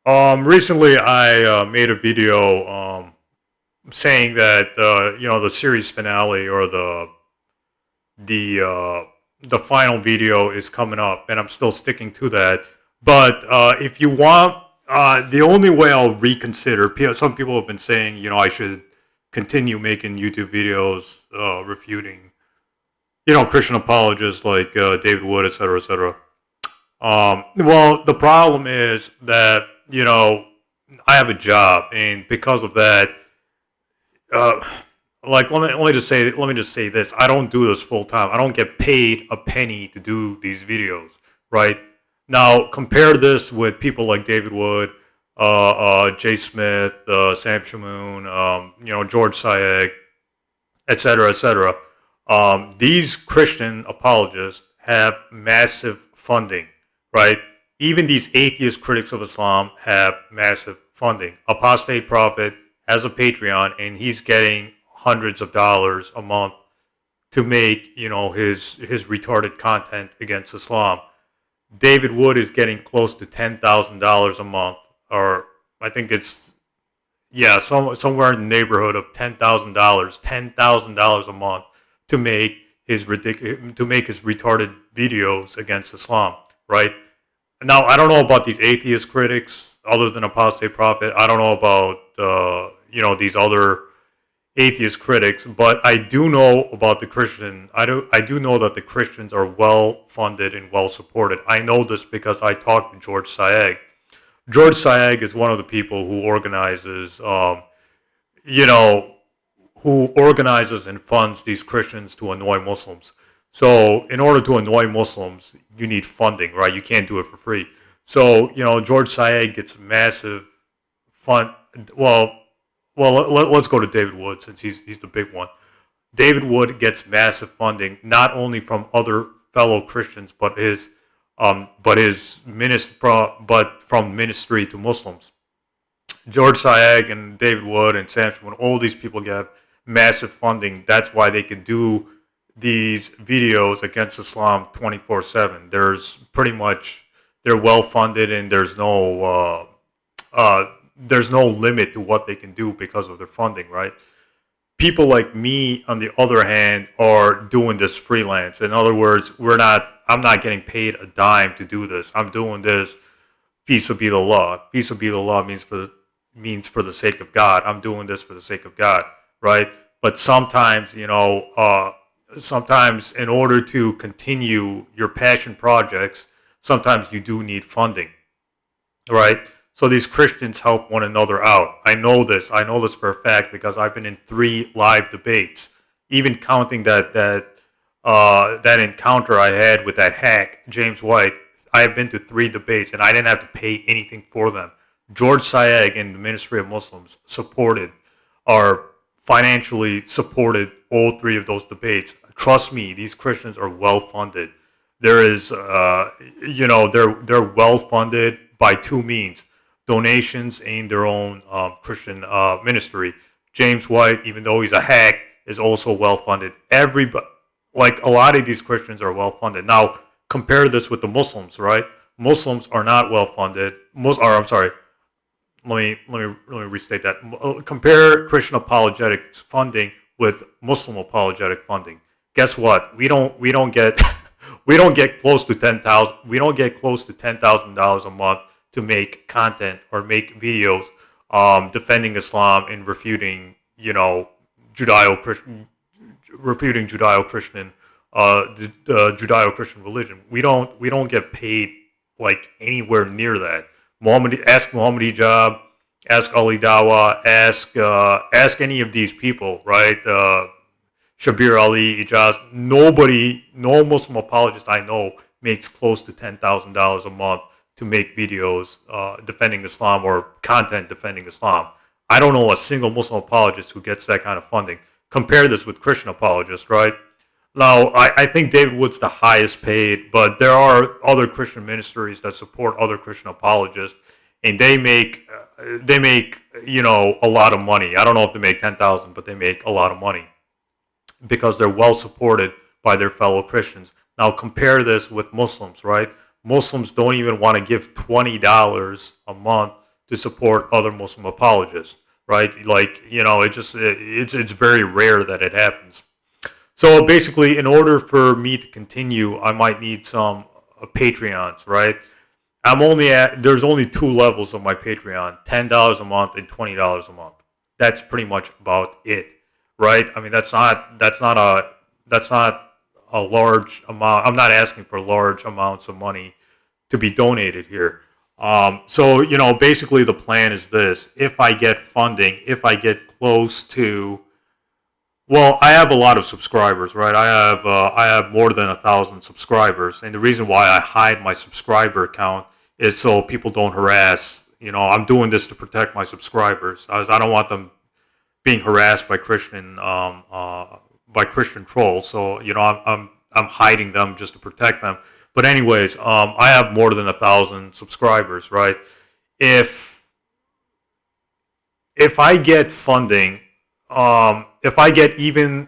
Recently I made a video saying that the series finale or the uh, the final video is coming up, and I'm still sticking to that. But if you want, the only way I'll reconsider. Some people have been saying, I should continue making YouTube videos refuting, Christian apologists like David Wood, et cetera, et cetera. Well, the problem is that I have a job, and because of that, uh, like let me just say this: I don't do this full time. I don't get paid a penny to do these videos. Right now, compare this with people like David Wood, Jay Smith, Sam Shamoon, George Sayegh, et cetera, et cetera. These Christian apologists have massive funding, right? Even these atheist critics of Islam have massive funding. Apostate Prophet has a Patreon, and he's getting hundreds of dollars a month to make his retarded content against Islam. David Wood is getting close to $10,000 a month, or I think it's somewhere in the neighborhood of $10,000 a month to make his retarded videos against Islam, right? Now, I don't know about these atheist critics, other than Apostate Prophet. I don't know about these other atheist critics, but I do know about the Christian. I do know that the Christians are well funded and well supported. I know this because I talked to George Sayegh. George Sayegh is one of the people who you know, organizes and funds these Christians to annoy Muslims. So, in order to annoy Muslims, you need funding, right? You can't do it for free. So, George Sayegh gets massive fund. Well, let's go to David Wood since he's the big one. David Wood gets massive funding not only from other fellow Christians, but from ministry to Muslims. George Sayegh and David Wood and Sam Shamoun, all these people get massive funding. That's why they can do these videos against Islam 24/7. They're well funded, and there's no limit to what they can do because of their funding, right? People like me, on the other hand, are doing this freelance. In other words, I'm not getting paid a dime to do this. I'm doing this fi sabilillah. Fi sabilillah means for the sake of God. I'm doing this for the sake of God, right? But sometimes, sometimes in order to continue your passion projects, sometimes you do need funding, right? So these Christians help one another out. I know this. I know this for a fact because I've been in 3 live debates, even counting that encounter I had with that hack James White. I have been to 3 debates, and I didn't have to pay anything for them. George Sayegh and the Ministry of Muslims are financially supported all 3 of those debates. Trust me, these Christians are well funded. There is, they're well funded by 2 means: donations and their own Christian ministry. James White, even though he's a hack, is also well funded. Like a lot of these Christians are well funded. Now, compare this with the Muslims, right? Muslims are not well funded. I'm sorry. Let me restate that. Compare Christian apologetics funding with Muslim apologetic funding. Guess what? We don't get we don't get close to $10,000 a month to make content or make videos defending Islam and Judeo-Christian the Judeo-Christian religion. We don't get paid like anywhere near that. Ask Muhammad Hijab, ask Ali Dawa, ask any of these people, right? Shabir Ali, Ijaz. No Muslim apologist I know makes close to $10,000 a month to make videos defending Islam or content defending Islam. I don't know a single Muslim apologist who gets that kind of funding. Compare this with Christian apologists, right? Now, I think David Wood's the highest paid, but there are other Christian ministries that support other Christian apologists, and they make a lot of money. I don't know if they make 10,000, but they make a lot of money because they're well supported by their fellow Christians. Now, compare this with Muslims, right? Muslims don't even want to give $20 a month to support other Muslim apologists, right? Like, it's very rare that it happens. So basically, in order for me to continue, I might need some Patreons, right? There's only two levels of my Patreon: $10 a month and $20 a month. That's pretty much about it, right? I mean, that's not a large amount. I'm not asking for large amounts of money to be donated here. So basically the plan is this: if I get funding, if I get close to, well, I have a lot of subscribers, right? I have more than 1,000 subscribers, and the reason why I hide my subscriber count is so people don't harass. I'm doing this to protect my subscribers. I don't want them being harassed by Christian trolls. So I'm hiding them just to protect them. But anyways, I have more than 1,000 subscribers, right? If I get funding, if I get even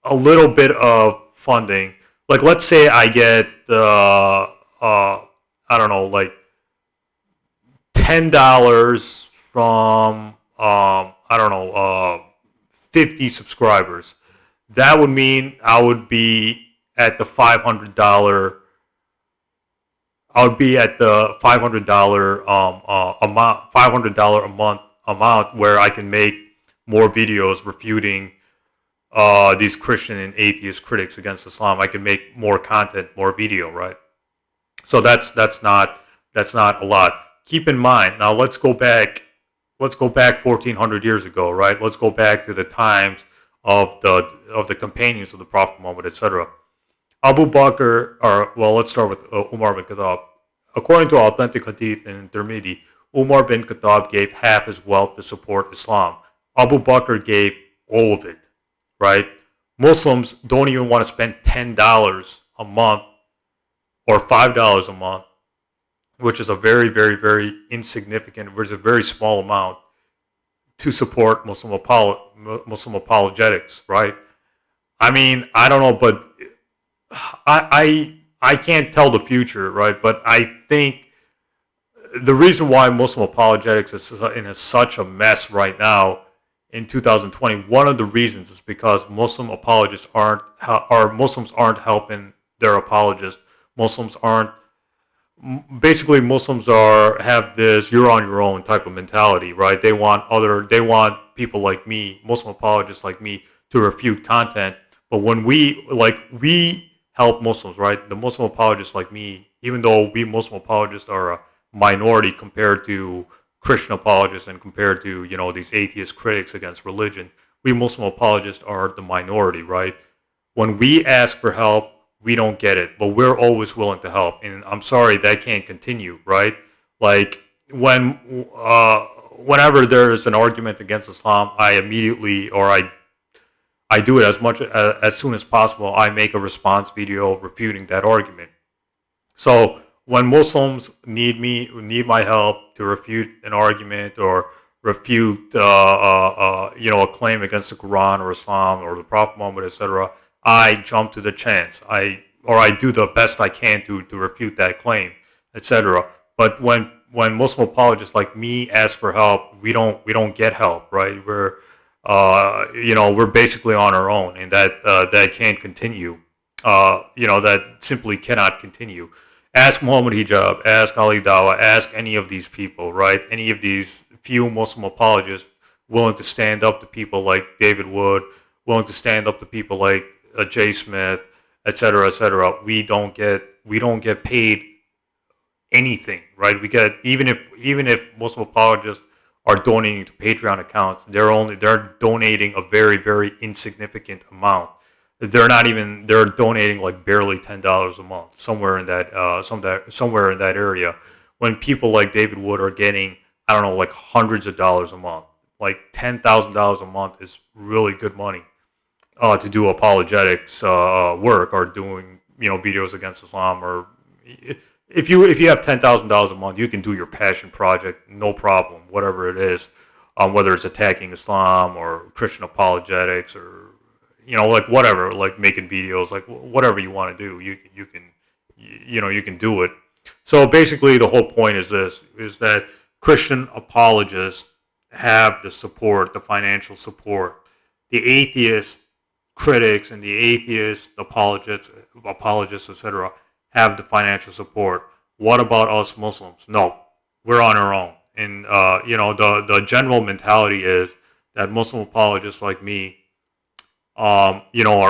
a little bit of funding, like let's say I get I don't know, like $10 from I don't know 50 subscribers. That would mean I would be at the $500. I would be at the $500 amount, $500 a month amount, where I can make more videos refuting these Christian and atheist critics against Islam. I can make more content, more video, right? So that's not a lot. Keep in mind, now let's go back 1400 years ago, right? Let's go back to the times of the companions of the Prophet Muhammad, etc. Abu Bakr, or well, let's start with Umar bin Khattab. According to authentic hadith in al-Tirmidhi, Umar bin Khattab gave half his wealth to support Islam. Abu Bakr gave all of it, right? Muslims don't even want to spend $10 a month or $5 a month, which is a very, very, very insignificant, which is a very small amount, to support Muslim apologetics, right? I mean, I don't know, but I can't tell the future, right? But I think the reason why Muslim apologetics is in such a mess right now in 2020, one of the reasons is because Muslims aren't helping their apologists. Muslims have this "you're on your own" type of mentality, right? They want people like me, Muslim apologists like me, to refute content. But when we help Muslims, right? The Muslim apologists like me, even though we Muslim apologists are a minority compared to Christian apologists and compared to these atheist critics against religion, we Muslim apologists are the minority, right? When we ask for help, we don't get it, but we're always willing to help. And I'm sorry, that can't continue, right? Like whenever there is an argument against Islam, I immediately, or I do it as soon as possible. I make a response video refuting that argument. So when Muslims need my help to refute an argument or refute a claim against the Quran or Islam or the Prophet Muhammad, etc., I jump to the chance. I do the best I can to refute that claim, etc. But when Muslim apologists like me ask for help, we don't get help, right? We're basically on our own, and that can't continue. That simply cannot continue. Ask Muhammad Hijab, ask Ali Dawa, ask any of these people, right? Any of these few Muslim apologists willing to stand up to people like David Wood, willing to stand up to people like Jay Smith, etc., etc. We don't get paid anything, right? We get even if Muslim apologists are donating to Patreon accounts, they're donating a very, very insignificant amount. They're donating like barely $10 a month, somewhere in that area. When people like David Wood are getting, I don't know, like hundreds of dollars a month, like $10,000 a month is really good money to do apologetics work, or doing videos against Islam. Or if you have $10,000 a month, you can do your passion project, no problem, whatever it is, whether it's attacking Islam or Christian apologetics, or like whatever, like making videos, like whatever you want to do, you can do it. So basically, the whole point is that Christian apologists have the support, the financial support. The atheist critics and the atheist apologists, etc., have the financial support. What about us Muslims? No, we're on our own. And the general mentality is that Muslim apologists like me, are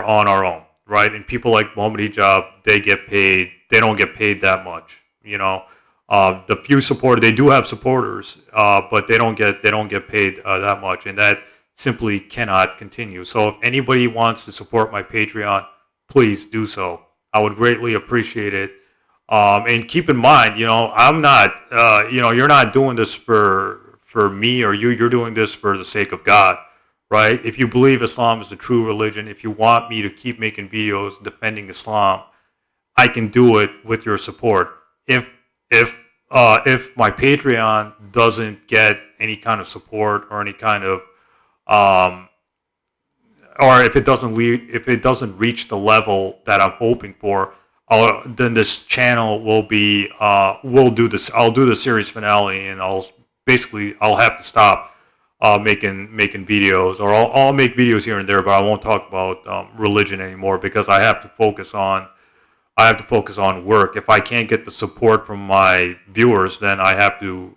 on our own, right? And people like Muhammad Hijab, they get paid. They don't get paid that much, The few supporters, they do have supporters, but they don't get paid that much, and that simply cannot continue. So if anybody wants to support my Patreon, please do so. I would greatly appreciate it. And keep in mind, I'm not, you're not doing this for me or you. You're doing this for the sake of God, right? If you believe Islam is the true religion, if you want me to keep making videos defending Islam, I can do it with your support. If my Patreon doesn't get any kind of support or any kind of or if it doesn't reach the level that I'm hoping for, then this channel will be we'll do this. I'll do the series finale, and I'll have to stop making videos, or I'll make videos here and there, but I won't talk about religion anymore because I have to focus on work. If I can't get the support from my viewers, then I have to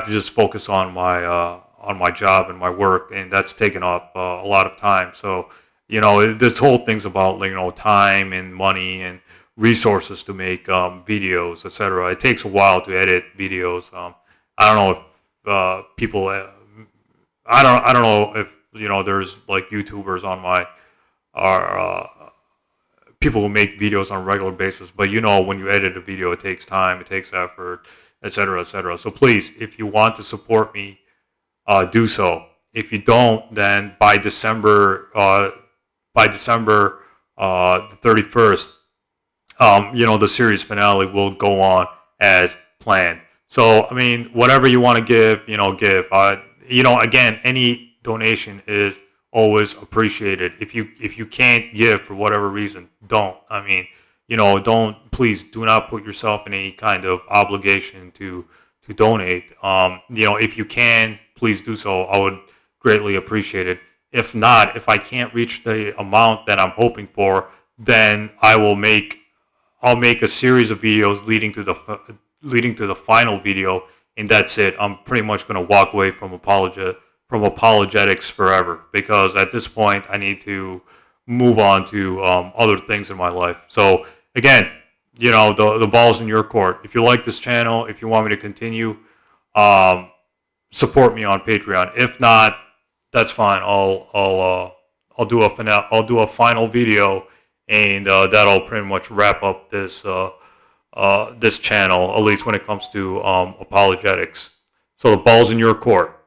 just focus on my job and my work, and that's taken up a lot of time. So, this whole thing's about time and money and resources to make videos, etc. It takes a while to edit videos. I don't know if people. I don't know if there's like YouTubers on my are. People who make videos on a regular basis, but when you edit a video, it takes time, it takes effort, etc., etc. So please, if you want to support me, do so. If you don't, then by December the 31st, the series finale will go on as planned. So, I mean, whatever you want to give, give. Again, any donation is always appreciated. If you can't give for whatever reason, don't. I mean, please do not put yourself in any kind of obligation to donate. If you can, please do so. I would greatly appreciate it. If not, if I can't reach the amount that I'm hoping for, then I'll make a series of videos leading to the final video, and that's it. I'm pretty much going to walk away from apologetics forever, because at this point I need to move on to other things in my life. So again, the ball's in your court. If you like this channel, if you want me to continue, support me on Patreon. If not, that's fine. I'll do a final video, and that'll pretty much wrap up this channel, at least when it comes to apologetics. So the ball's in your court.